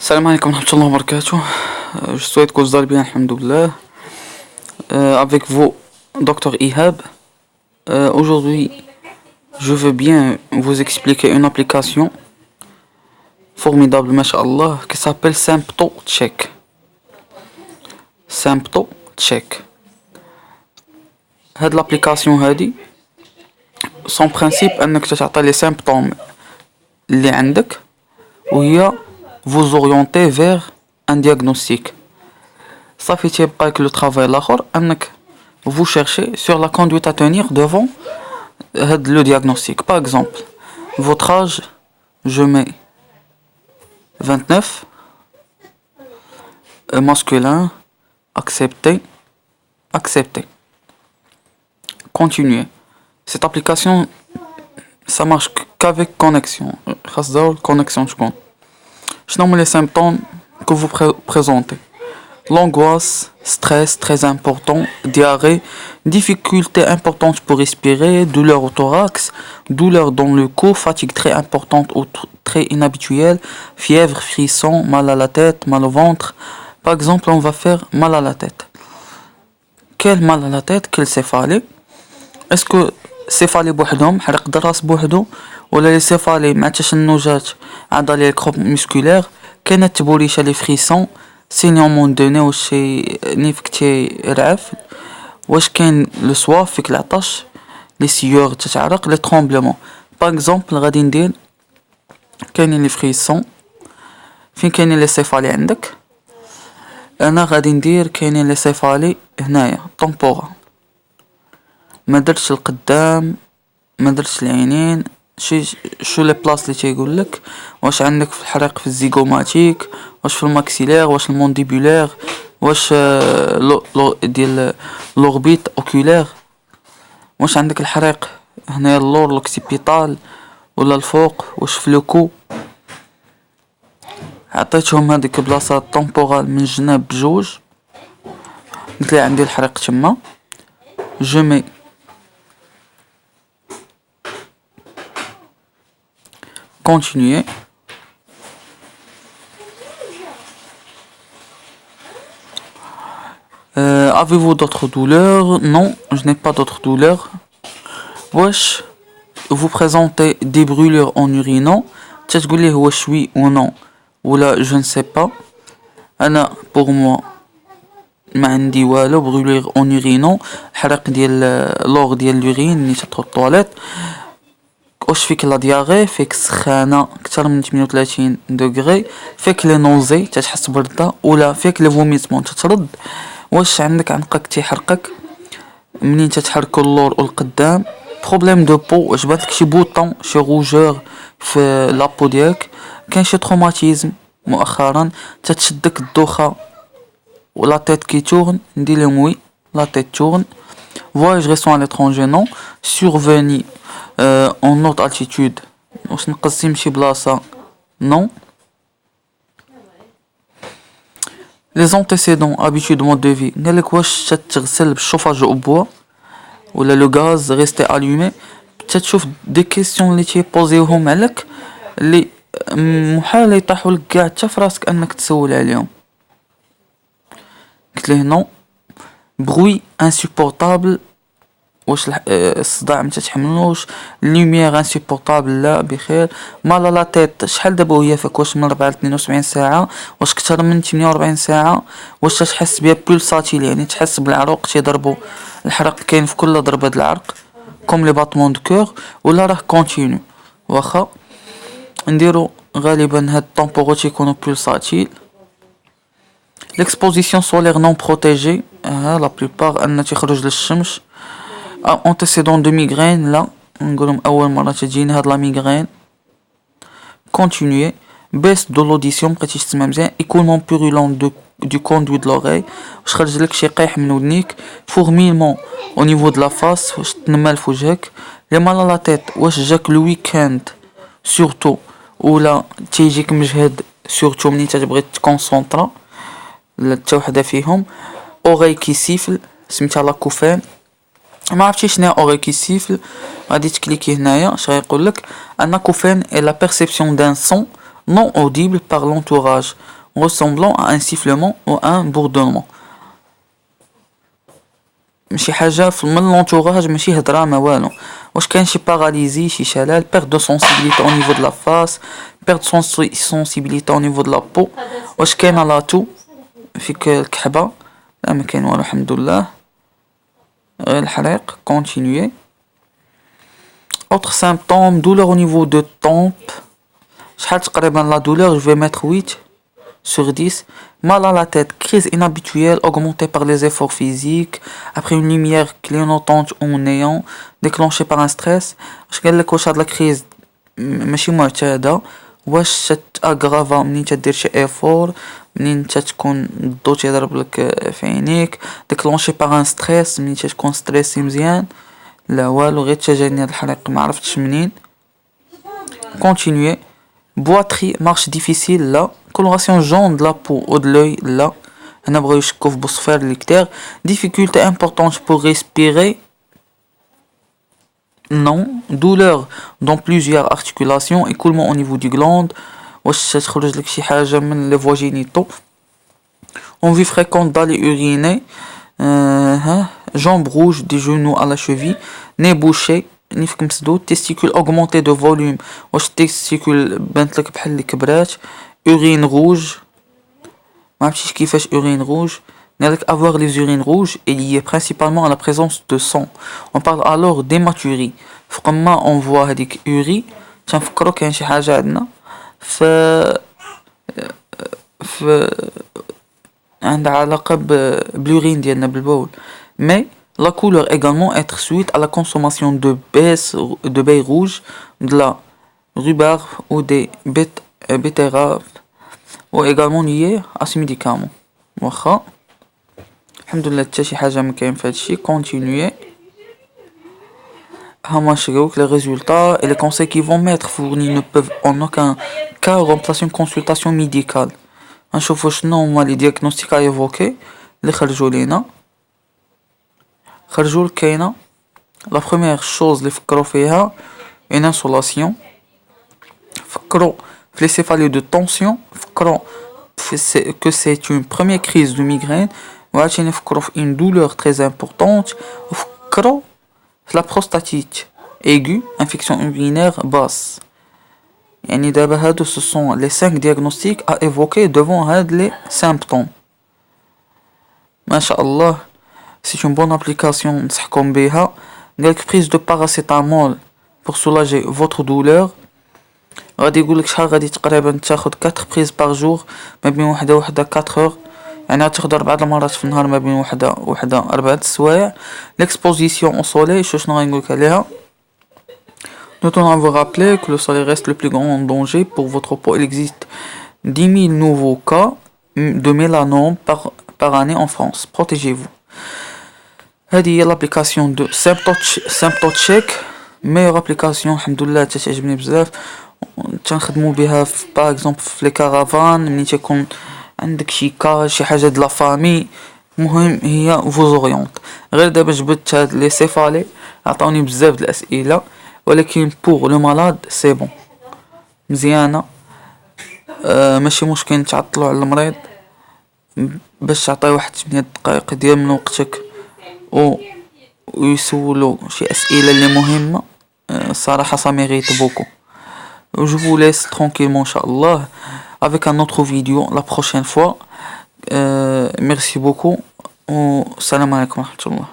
Salam alaikum wa rahmatullahi wa barakatuh. Je souhaite que vous allez bien, alhamdoulilah. Avec vous, Dr Ihab. Aujourd'hui, je veux bien vous expliquer une application formidable, masha'Allah, qui s'appelle Sympto Check. Sympto Check. Cette application, son principe, c'est que tu as les symptômes اللي عندك وهي vous orienter vers un diagnostic. Ça fait pas que le travail l'autre, vous cherchez sur la conduite à tenir devant le diagnostic. Par exemple, votre âge, je mets 29, masculin, accepter, accepter. Continuer. Cette application, ça marche qu'avec connexion. Connexion, je compte. Je nomme les symptômes que vous présentez. L'angoisse, stress très important, diarrhée, difficulté importante pour respirer, douleur au thorax, douleur dans le cou, fatigue très importante ou très inhabituelle, fièvre, frisson, mal à la tête, mal au ventre. Par exemple, on va faire mal à la tête. Quel mal à la tête? Quelle céphalée? Est-ce que céphalée بوحدهم حرق دراس بوحدو ولا لي céphalées مع تشنجات عضلية الكروب مسكولير كاينة تبوليشة لي فريسون سينيومون دو ني واش شي نيفك تيرعف واش كاين لو سواف فيك العطش لي سيور تتعرق لي ترومبلمون باغ اكزومبل غادي ندير كاينين لي فريسون فين كاينين لي céphalées عندك انا غادي ندير كاينين لي céphalées هنايا طومبورا ما درتش القدام ما درتش العينين شو لي بلاص اللي تيقول لك واش عندك في الحريق في الزيغوماتيك واش في الماكسيلير واش المونديبولير واش ديال لوربيت اوكولير واش عندك الحريق هنايا اللور لوكسيبيتال ولا الفوق واش في لوكو عطيتهم هذيك بلاصه طومبورال من الجناب بجوج قلت لي عندي الحريق تما جو مي continuer. Avez-vous d'autres douleurs? Non, je n'ai pas d'autres douleurs. Wesh, vous présentez des brûlures en urinant. تقول لي wesh oui ou non ou là je ne sais pas. أنا pour moi ما عندي والو brûlure en urinant حرق ديال لور ديال الورين اللي تدخل الطواليت. واش فيك لا دياغي فيك سخانه اكثر من 38 دوغري فيك لي نوزي تتحس برده ولا فيك لي فوميتمون تترد واش عندك عنقك تيحرقك منين تتحركوا اللور والقدام بروبليم دو بو واش بانتك شي بوطون شي روجور في لابو ديالك كاين شي تروماتيزم مؤخرا تتشدك الدوخه ولا تيت كي تورن ندير لهم وي لا تيت تورن voyage restant à l'étranger non survenu en haute altitude واش نقص شي بلاصه non les antécédents habitudes mode de vie قالك واش تتغسل بالشوفاج او بوا ولا لو غاز ريستي allumé تتشوف دي كيسيون اللي تيبوزيوهم عليك اللي محال يطيحوا لك كاع حتى فراسك انك تسول عليهم قلت ليه نو بروي انسوبورطابل واش الصداع متتحملوش لوميير انسوبورطابل لا بخير مالا لا تيت شحال دابا وهي فيك واش من 4 ل 72 ساعه واش اكثر من 48 ساعه واش تحس بها بولساتيل يعني تحس بالعروق تيضربوا الحرق كاين في كل ضربه د العرق كوم لي باتمون دو كور ولا راه كونتينيو واخا نديرو غالبا هاد الطومبورو تيكونوا بولساتيل l'exposition solaire non protégée la plupart ان تيخرج للشمس antécédent de migraine là نقولهم اول مره تجيني هاد لا ميغرين continuer baisse de l'audition بقيتي تسمع مزيان écoulement purulent du conduit de l'oreille واش خرج لك شي قيح من ودنيك fourmillement au niveau de la face واش تنمل في وجهك لي مال لا تيت واش جاك الويكاند سورتو ولا تيجيك مجهد سورتو منين تبغي تكونسونطرا لا حتى وحده فيهم اوغي كيسيفل سميتها لاكوفين ما عرفتي شنو اوغي كيسيفل غادي تكليكي هنايا اش غيقول لك ان كوفين اي لا بيرسيبسيون دان سون non audible par l'entourage, ressemblant à un sifflement ou à un bourdonnement. ماشي حاجة من l'entourage ماشي هدرة ما والو. واش كاين شي باغاليزي شي شلل perte de sensibilité au niveau de la face, perte de sensibilité au niveau de la peau. واش كاين لا تو فيك الكحبة؟ لا ما كاين والو الحمد لله غير الحريق. continuer. Autres symptômes, douleur au niveau de tempe. شحال تقريبا la douleur, je vais mettre 8 sur 10. Mal à la tête, crise inhabituelle augmentée par les efforts physiques, après une lumière clignotante ou néant, déclenchée par un stress. Je قال لك واش هاد la crise ماشي معتادة، واش تتأغرافا منين تدير شي effort، منين تكون الضو تيضرب لك في عينيك، déclenchée par un stress منين تكون ستريسي مزيان. لا والو غير تجاني هاد الحريق ما عرفتش منين. continuer. Boiterie, marche difficile là. Coloration jaune de la peau ou de l'œil là. هنا بغاو يشكو في بوصفار الكتار. Difficulté importante pour respirer. Non. Douleur dans plusieurs articulations. Écoulement au niveau du glande. واش تخرج لك شي حاجة من les voies génitaux. Envie fréquente d'aller uriner. Jambes rouges des genoux à la cheville. Nez bouché. نيفك مسدود. Testicules augmentés de volume. واش testicule بانت لك بحال اللي كبرات. Urine rouge. ما عرفتش كيفاش urine rouge. قالك avoir les urines rouges est lié principalement à la présence de sang. On parle alors d'hématurie. فوق ما on voit هذيك urine تنفكروا كاين شي حاجة عندنا عندها علاقة بلورين ديالنا بالبول. Mais la couleur également être suite à la consommation de baies rouges, de la rhubarbe ou des betteraves, ou également lié à ce médicament. واخا الحمد لله حتى شي حاجة ما كاين في هادشي. continuer. Les résultats et les conseils qui vont m'être fournis ne peuvent en aucun cas remplacer une consultation médicale. نشوفوا شنو هما لي دياغنوستيك ايفوكي اللي خرجوا لينا. خرجوا كاينه لا بروميير شوز اللي فكروا فيها une insolation. فكروا في les céphalées de tension. فكروا que c'est une première crise de migraine. وعاوتاني نفكروا في une douleur très importante. وفكروا في la prostatite aiguë, infection urinaire basse. يعني دابا هادو ce sont les 5 diagnostics à évoquer devant هاد les symptômes. ما شاء الله c'est une bonne application نصحكم بها. قالك prise de paracétamol pour soulager votre douleur. غادي يقولك شحال غادي تقريبا تاخد 4 prises par jour ما بين وحده 4 heures. يعني غتاخد 4 المرات في النهار ما بين وحده 4 السوايع. l'exposition au soleil شنو غنقولك عليها. Nous tenons à vous rappeler que le soleil reste le plus grand danger pour votre peau. Il existe 10 000 nouveaux cas de mélanome par année en France. Protégez-vous. هذه هي l'application de SymptoCheck. meilleure application الحمدلله تعجبني بزاف. تنخدموا بها par exemple في لي كارافان ملي تكون عندك شي كا شي حاجه د لا فامي. المهم هي vous oriente. غير دابا جبت هاد لي سيفالي عطاوني بزاف د الاسئله ولكن pour le malade c'est bon مزيانه. ماشي مشكل تعطلوا على المريض باش تعطيه واحد 8 دقائق ديال من وقتك ويسولو شي اسئله اللي مهمه. صراحه ça mérite beaucoup. Je vous laisse tranquillement inchallah avec un autre vidéo la prochaine fois. Merci beaucoup. Salam alaikum wa rahmatullah.